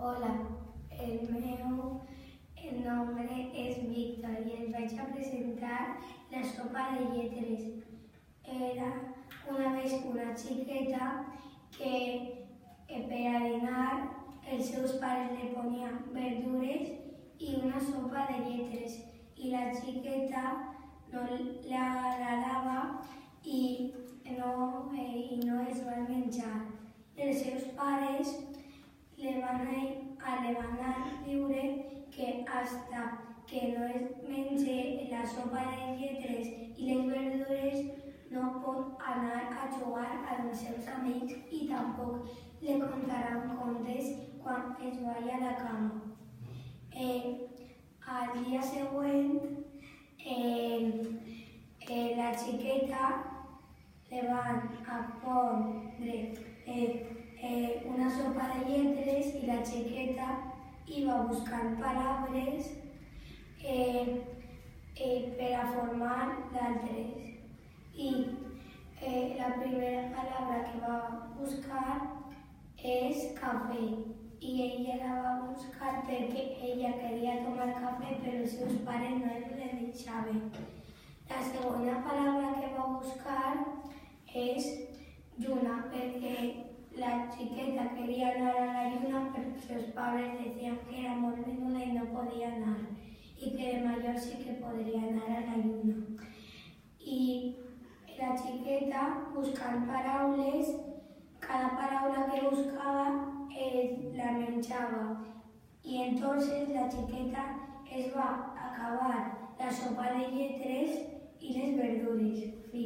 Hola, el meu nombre és Víctor i els vaig a presentar la sopa de lletres. Era una vez una xiqueta que per a dinar els seus pares li ponien verdures i una sopa de lletres i la xiqueta no li agradava i no es va menjar. Els seus pares le van a diure que hasta que no es menge la sopa de lletres i les verdures no pot anar a jugar amb els seus amics i tampoc li contaran contes quan es vagi a la cama. Al dia següent, la xiqueta le van a pondre una sopa de lletres i la xiqueta iba buscant paraules per a formar d'altres. I la primera paraula que va buscar és cafè i ella la va buscar perquè ella queria tomar cafè però els seus pares no els deixaven. La segona paraula que va buscar és lluna perquè la xiqueta queria anar a la lluna però els seus pares decien que era molt menuda i no podia anar i que de major sí que podria anar a la lluna. I la xiqueta buscant paraules, cada paraula que buscava la menjava i entonces la xiqueta es va acabar la sopa de lletres i les verdures. Fi.